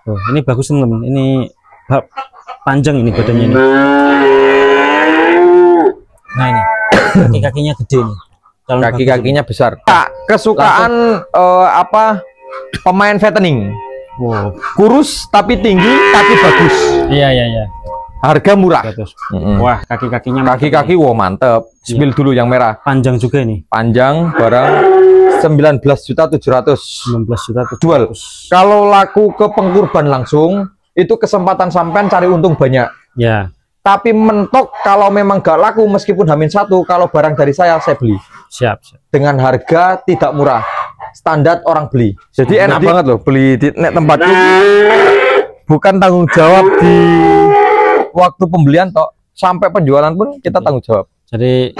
Oh, ini bagus teman-teman. Ini panjang ini badannya ini. Nah ini kaki-kakinya gede nih. Kaki-kakinya besar. Kesukaan pemain fattening. Wow. Kurus tapi tinggi, kaki bagus. Iya. Harga murah. Wah, kaki-kakinya Kaki-kaki wow mantep. Spill dulu yang merah. Panjang juga ini. Panjang barang 19.700.000. 19 juta tuh. Jual. Kalau laku ke pengkurban langsung, itu kesempatan sampean cari untung banyak. Ya. Tapi mentok kalau memang gak laku meskipun H-1, kalau barang dari saya beli. Siap. Dengan harga tidak murah. Standar orang beli. Jadi enak banget loh beli di tempatku. Bukan tanggung jawab di waktu pembelian toh, sampai penjualan pun kita tanggung jawab. Jadi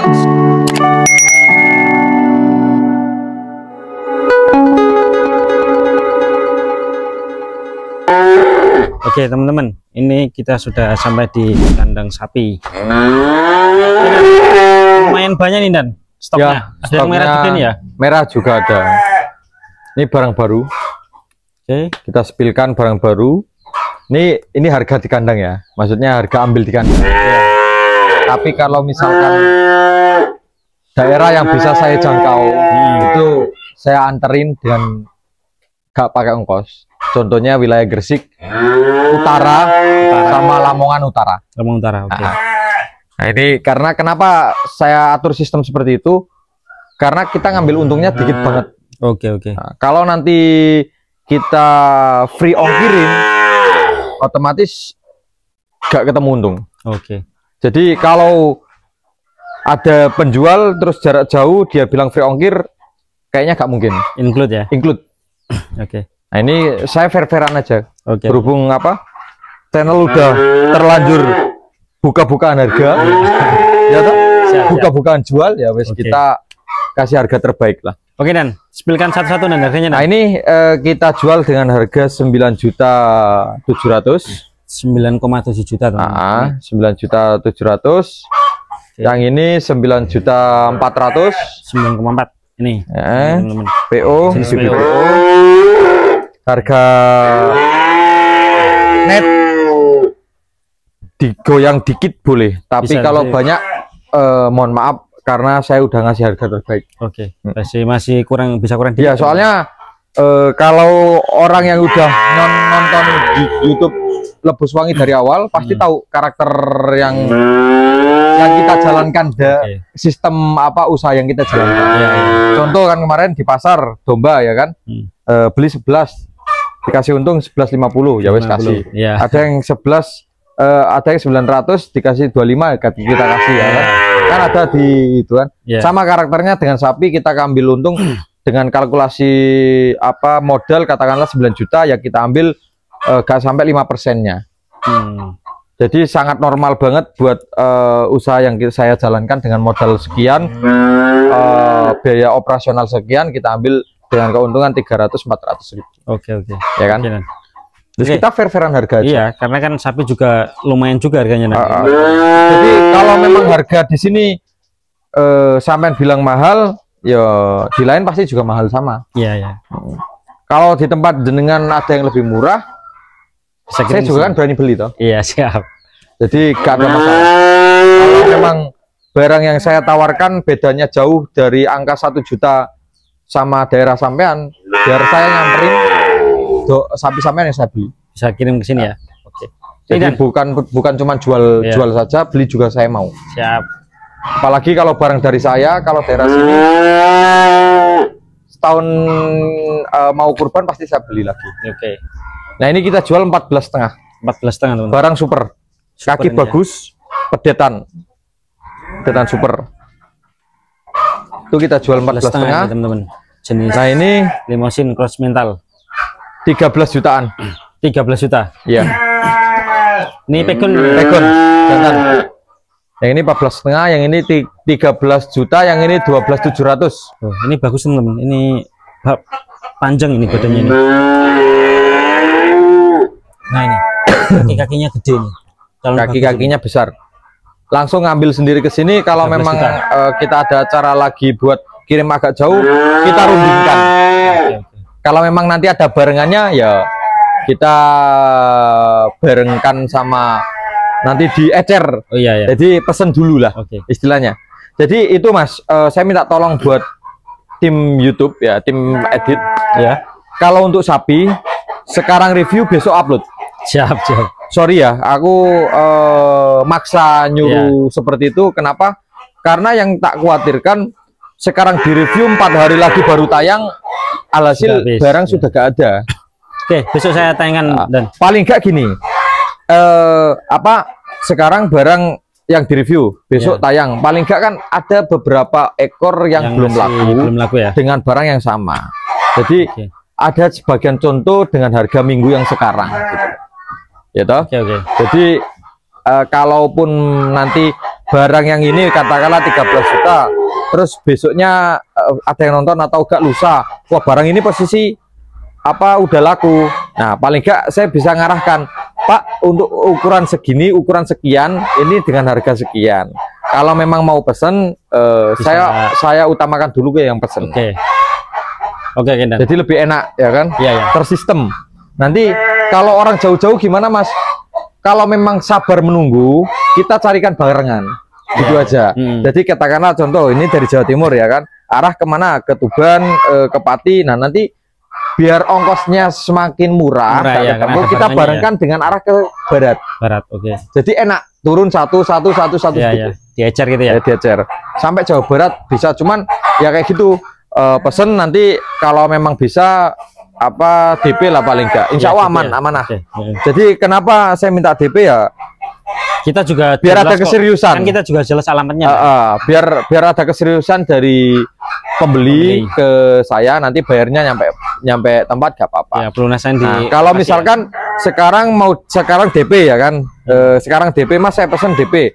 oke teman-teman, ini kita sudah sampai di kandang sapi. Lumayan banyak nih Dan stoknya. Ya, ada yang merah juga nih ya? Merah juga ada. Ini barang baru. Oke, kita spilkan barang baru. Ini harga di kandang ya, maksudnya harga ambil di kandang. Tapi kalau misalkan daerah yang bisa saya jangkau, itu saya anterin dengan gak pakai ongkos. Contohnya wilayah Gresik Utara sama Lamongan Utara. Lamongan Utara, oke. Nah ini karena kenapa saya atur sistem seperti itu, karena kita ngambil untungnya dikit banget. Oke. Nah, kalau nanti kita free ongkirin, otomatis gak ketemu untung. Oke. Jadi kalau ada penjual terus jarak jauh dia bilang free ongkir, kayaknya gak mungkin. Include ya? Include. Oke. Nah ini saya fair-fairan aja. Oke. Berhubung channel udah terlanjur buka-bukaan harga, ya toh? Buka-bukaan jual ya wes, kita kasih harga terbaik lah. Oke Dan, spilkan satu-satu Dan harganya. Nah ini kita jual dengan harga 9.700.000. 9,7 juta teman. 9.700.000. Yang ini 9.400.000. 9,4 ini. Teman-teman. PO. Harga net digoyang dikit boleh, tapi kalau banyak mohon maaf karena saya udah ngasih harga terbaik. Oke. Masih kurang, bisa kurang ya dikit. Soalnya kalau orang yang udah nonton di YouTube Lebus Wangi dari awal pasti tahu karakter yang kita jalankan, sistem usaha yang kita jalankan. Contoh kan kemarin di pasar domba ya kan, beli 11 dikasih untung 11.50 ya wes kasih. Ada yang 11 ada yang 900 dikasih 25 kita kasih ya kan. Kan ada di itu kan. Sama karakternya dengan sapi, kita ambil untung dengan kalkulasi modal katakanlah 9 juta ya kita ambil gak sampai 5%-nya. Jadi sangat normal banget buat usaha yang saya jalankan dengan modal sekian, biaya operasional sekian, kita ambil dengan keuntungan 300-400 ribu. Oke. Ya kan? Terus kita fair-fairan harga aja. Iya, karena kan sapi juga lumayan juga harganya. Jadi kalau memang harga di sini sampean bilang mahal, ya di lain pasti juga mahal sama. Iya. Kalau di tempat jenengan ada yang lebih murah, saya juga kan berani beli toh. Iya, siap. Jadi gak ada masalah. Kalau memang barang yang saya tawarkan bedanya jauh dari angka 1 juta sama daerah sampean, biar saya nyamperin sapi sampean yang saya beli. Bisa kirim ke sini ya. Oke. Jadi bukan cuma jual saja, beli juga saya mau. Siap. Apalagi kalau barang dari saya, kalau daerah sini setahun mau kurban pasti saya beli lagi. Oke. Nah ini kita jual 14,5. 14,5 teman. Barang super. Kaki bagus, pedetan super. Itu kita jual 14,5 teman-teman. Jenis. Nah ini limosin cross mental 13 jutaan. 13 juta. Iya. Ini pegon jangan. Yang ini 14,5, yang ini 13 juta, yang ini 12.700. Oh, ini bagus teman-teman. Ini panjang ini badannya ini. Nah ini kaki-kakinya gede nih. Kaki-kakinya besar. Langsung ngambil sendiri ke sini. Kalau memang kita ada acara lagi buat kirim agak jauh, kita rundingkan. Kalau memang nanti ada barengannya ya kita barengkan sama nanti di ecer. Oh iya ya. Jadi pesen dulu lah istilahnya. Jadi itu Mas, saya minta tolong buat tim YouTube ya, tim edit ya. Kalau untuk sapi sekarang review, besok upload. Siap. Sorry ya, aku maksa nyuruh seperti itu. Kenapa? Karena yang tak khawatirkan sekarang di review 4 hari lagi baru tayang, alhasil barang sudah gak ada. Oke, besok saya tayangkan. Dan paling gak gini, sekarang barang yang direview besok tayang, paling gak kan ada beberapa ekor yang belum laku ya, dengan barang yang sama. Jadi ada sebagian contoh dengan harga minggu yang sekarang gitu. Ya toh? Jadi kalaupun nanti barang yang ini katakanlah 13 juta, terus besoknya ada yang nonton atau gak lusa, wah barang ini posisi udah laku. Nah, paling gak saya bisa ngarahkan, Pak, untuk ukuran segini, ukuran sekian, ini dengan harga sekian. Kalau memang mau pesen, saya utamakan dulu ke yang pesen. Oke, jadi lebih enak ya kan? Iya. Tersistem. Nanti kalau orang jauh-jauh gimana Mas? Kalau memang sabar menunggu, kita carikan barengan. Gitu aja. Jadi katakanlah contoh ini dari Jawa Timur ya kan, arah kemana? Ke Tuban, ke Pati. Nah nanti biar ongkosnya semakin murah, kita barengkan dengan arah ke barat. Jadi enak, turun satu gitu. Diecer gitu ya? Diecer. Sampai Jawa Barat bisa, cuman ya kayak gitu. Pesen nanti kalau memang bisa DP lah paling enggak. Insya Allah amanah. Jadi kenapa saya minta DP ya? Kita juga biar ada keseriusan. Kan kita juga jelas alamatnya. Biar ada keseriusan dari pembeli ke saya, nanti bayarnya nyampe tempat gak apa-apa. Ya, pelunasan kalau misalkan sekarang DP ya kan. Sekarang DP Mas, saya pesen DP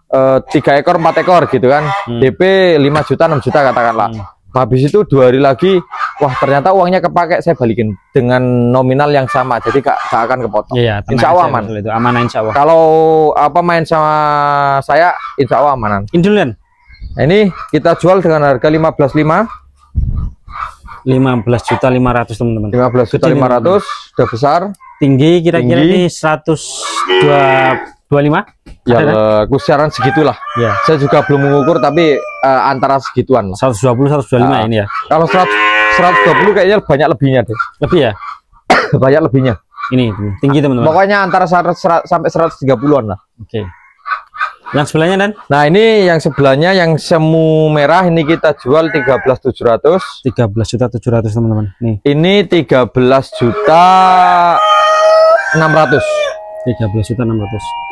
3 ekor 4 ekor gitu kan. DP 5 juta 6 juta katakanlah. Habis itu 2 hari lagi, wah ternyata uangnya kepakai, saya balikin dengan nominal yang sama, jadi gak akan kepotong. Insya Allah aman. Amanah insya Allah. Kalau main sama saya, insya Allah amanan. Indulan. Nah, ini kita jual dengan harga 15.500 teman-teman. 15.500 sudah besar. Tinggi kira-kira ini 125. Ya, kisaran segitulah. Ya. Saya juga belum mengukur, tapi antara segituan lah. 120-125 ini ya. Kalau 120 kayaknya banyak lebihnya deh. Lebih ya? Banyak lebihnya. Ini tinggi teman-teman. Pokoknya antara 100 sampai 130-an lah. Yang sebelahnya Dan? Nah ini yang sebelahnya yang semu merah ini kita jual 13.700. 13.700 teman-teman. Nih. Ini 13.600. 13.600.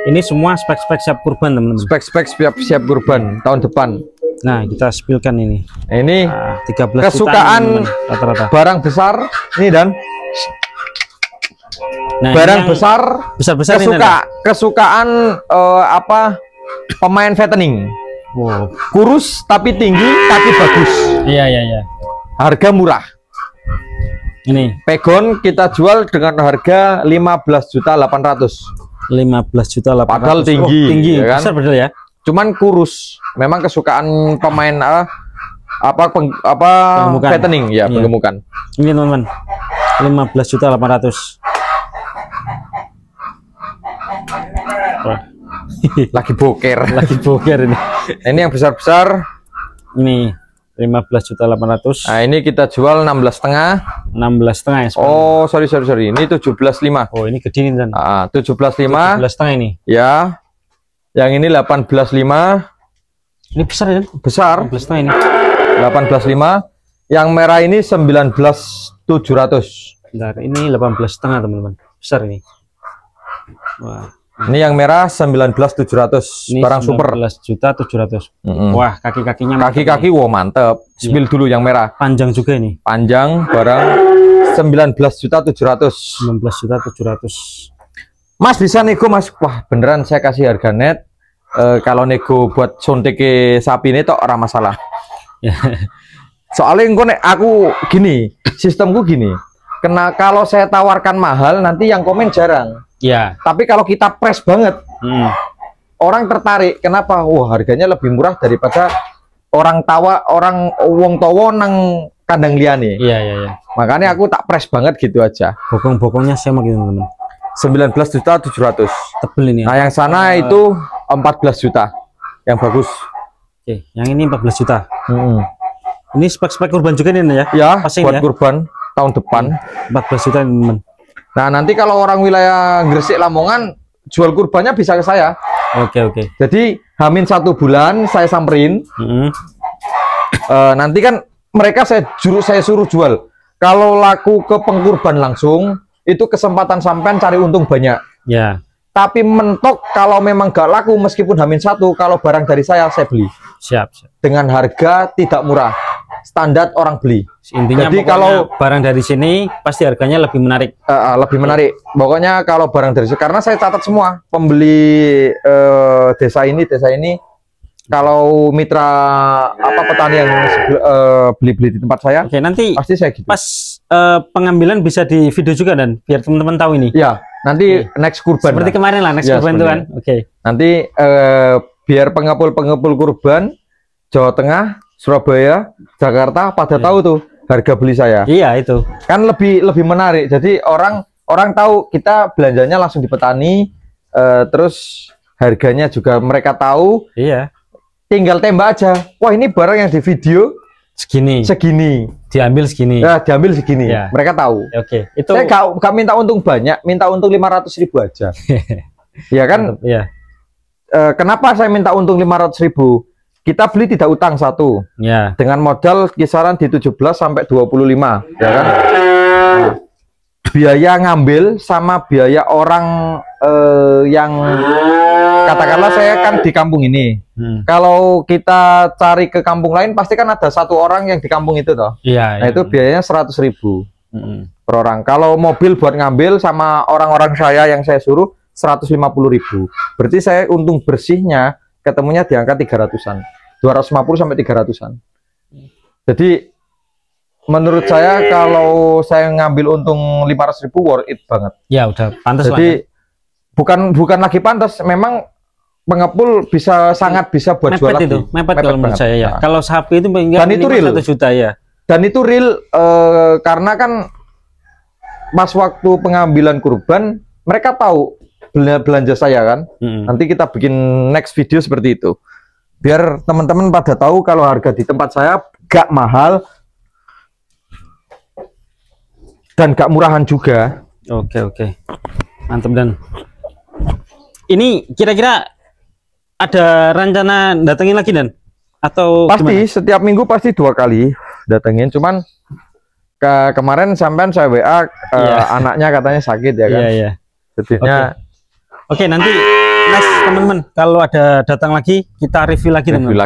Ini semua spek-spek siap kurban teman-teman. Spek-spek siap kurban tahun depan. Nah kita spilkan ini. Ini 13 kesukaan rata-rata. Barang besar ini Dan. Nah, barang besar kesukaan pemain fattening. Wow. Kurus tapi tinggi, kaki bagus. Iya. Harga murah. Ini pegon kita jual dengan harga 15.800. 15.800. Padahal tinggi ya kan? Besar betul ya. Cuman kurus. Memang kesukaan pemain fattening ya, penggemukan. Ini teman-teman. 15.800. Lagi boker ini. Ini yang besar-besar. Ini 15.800. Nah, ini kita jual 16,5. 16,5 ya. Oh, sorry. Ini 17,5. Oh, ini gede nih Dan. 17,5. 17,5 ini. Ya. Yang ini 18,5. Ini besar ya? Besar. 18,5 ini. 18,5. Yang merah ini 19.700. Bentar, ini 18,5 teman-teman. Besar ini. Wah. Ini yang merah 19.700. Barang super. 19.700. Wah, kaki-kakinya. Kaki-kaki wow mantep. Spill dulu yang merah. Panjang juga ini. Panjang barang 19.700. 19.700. Mas bisa nego Mas. Wah beneran saya kasih harga net. Kalau nego buat sonteke sapi ini tok ora masalah. Soalnya aku gini, sistemku gini. Kalau saya tawarkan mahal nanti yang komen jarang. Ya. Tapi kalau kita press banget, orang tertarik. Kenapa? Wah harganya lebih murah daripada orang wong towo nang kandang liane. Iya, iya, iya. Makanya aku tak press banget gitu aja. Bokong-bokongnya sama gitu teman-teman. 19.700.000. Tebel ini ya. Nah, yang sana itu 14 juta. Yang bagus. Oke, yang ini 14 juta. Ini spek-spek kurban juga nih ya? Ya, Passing buat ya? kurban tahun depan. 14 juta teman-teman. Nah, nanti kalau orang wilayah Gresik Lamongan jual kurbannya bisa ke saya. Oke, oke. Jadi Hamin 1 bulan saya samperin. Nanti kan mereka saya suruh jual. Kalau laku ke pengkurban langsung, itu kesempatan sampean cari untung banyak. Ya. Tapi mentok kalau memang gak laku meskipun Hamin 1, kalau barang dari saya beli. Siap, siap. Dengan harga tidak murah, standar orang beli. Intinya jadi kalau barang dari sini pasti harganya lebih menarik. Lebih menarik. Pokoknya kalau barang dari sini, karena saya catat semua pembeli desa ini kalau mitra petani yang beli-beli di tempat saya. Oke, nanti pasti saya gitu. Pas pengambilan bisa di video juga dan biar teman-teman tahu ini. Ya, nanti next kurban. Seperti kemarin lah next kurban itu kan. Oke. Nanti biar pengepul kurban Jawa Tengah, Surabaya, Jakarta pada tahu tuh harga beli saya. Iya, itu. Kan lebih menarik. Jadi orang tahu kita belanjanya langsung di petani, terus harganya juga mereka tahu. Iya. Tinggal tembak aja. Wah, ini barang yang di video segini. Diambil segini. Ya, diambil segini. Ya. Mereka tahu. Oke. Itu saya gak minta untung banyak, minta untung 500.000 aja. Iya kan? Iya. Kenapa saya minta untung 500.000? Kita beli tidak utang satu. Ya. Dengan modal kisaran di 17 sampai 25, ya kan? Nah, biaya ngambil sama biaya orang yang katakanlah saya kan di kampung ini. Kalau kita cari ke kampung lain pasti kan ada satu orang yang di kampung itu toh. Iya. Nah, itu biayanya 100.000 per orang. Kalau mobil buat ngambil sama orang-orang saya yang saya suruh 150.000. Berarti saya untung bersihnya ketemunya di angka 300-an. 250 sampai 300-an. Jadi menurut saya kalau saya ngambil untung 500.000 worth it banget. Ya udah pantas. Jadi bukan lagi pantas, memang pengepul sangat bisa buat jual lagi. Mepet kalau menurut saya ya. Nah. Kalau sapi itu dan itu real 1 juta ya. Dan itu real karena kan pas waktu pengambilan kurban mereka tahu belanja saya kan. Nanti kita bikin next video seperti itu. Biar teman-teman pada tahu kalau harga di tempat saya gak mahal dan gak murahan juga. Oke. Mantap. Dan ini kira-kira ada rencana datengin lagi dan atau pasti gimana? Setiap minggu pasti 2 kali datengin. Cuman kemarin sampean saya WA anaknya katanya sakit ya kan. Iya. Jadinya Oke, nanti next teman-teman kalau ada datang lagi kita review lagi teman-teman.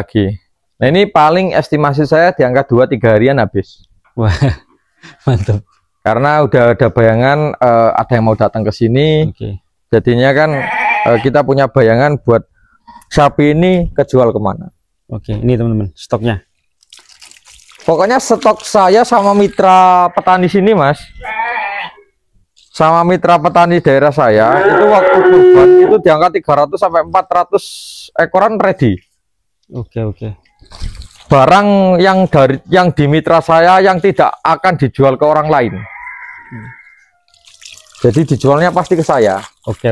Nah, ini paling estimasi saya di angka 2-3 harian habis. Wah, mantap. Karena udah ada bayangan ada yang mau datang ke sini. Jadinya kan kita punya bayangan buat sapi ini kejual kemana. Oke, ini teman-teman stoknya. Pokoknya stok saya sama mitra petani sini mas, sama mitra petani daerah saya itu waktu kurban itu di angka 300 sampai 400 ekoran ready. Oke. Barang yang di mitra saya yang tidak akan dijual ke orang lain. Jadi dijualnya pasti ke saya. Oke.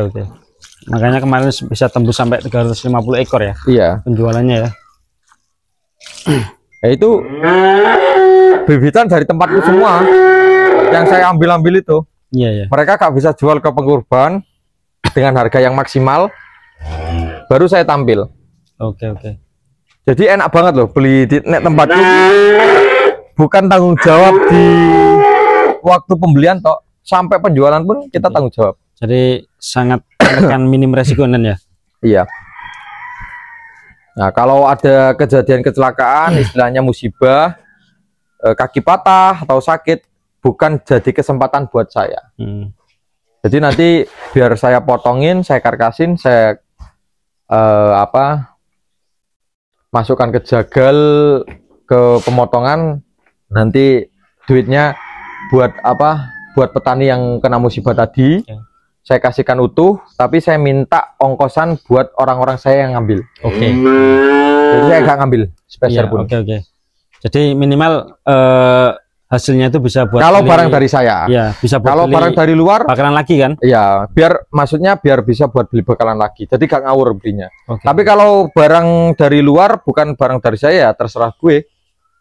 Makanya kemarin bisa tembus sampai 350 ekor ya. Iya. Penjualannya ya. Ya itu bibitan dari tempatku semua yang saya ambil itu. Iya. Mereka gak bisa jual ke pengkurban dengan harga yang maksimal. Baru saya tampil. Oke. Jadi enak banget loh beli di tempatku. Bukan tanggung jawab di waktu pembelian toh, sampai penjualan pun kita tanggung jawab. Jadi sangat menekan minim resiko dan ya. Iya. Nah, kalau ada kejadian kecelakaan, istilahnya musibah, kaki patah atau sakit, bukan jadi kesempatan buat saya. Jadi nanti biar saya potongin, saya karkasin, saya masukkan ke jagal, ke pemotongan, nanti duitnya buat buat petani yang kena musibah tadi. Saya kasihkan utuh, tapi saya minta ongkosan buat orang-orang saya yang ngambil. Oke. Jadi saya nggak ngambil spesial pun. Oke. Jadi minimal hasilnya itu bisa buat kalau beli, barang dari saya. Ya, bisa buat kalau beli barang dari luar bakalan lagi kan? Ya, maksudnya biar bisa buat beli bakalan lagi. Jadi gak ngawur belinya. Okay. Tapi kalau barang dari luar bukan barang dari saya, terserah gue.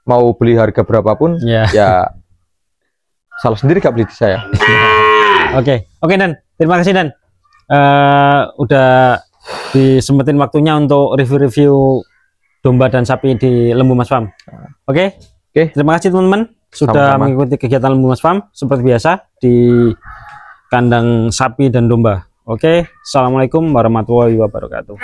Mau beli harga berapapun, ya salah sendiri gak beli di saya. Oke, Dan. Terima kasih Dan. Udah disempetin waktunya untuk review-review domba dan sapi di Lembu Mas Farm. Oke. Terima kasih teman-teman sudah mengikuti kegiatan Lembu Mas Farm seperti biasa di kandang sapi dan domba. Oke. Assalamualaikum warahmatullahi wabarakatuh.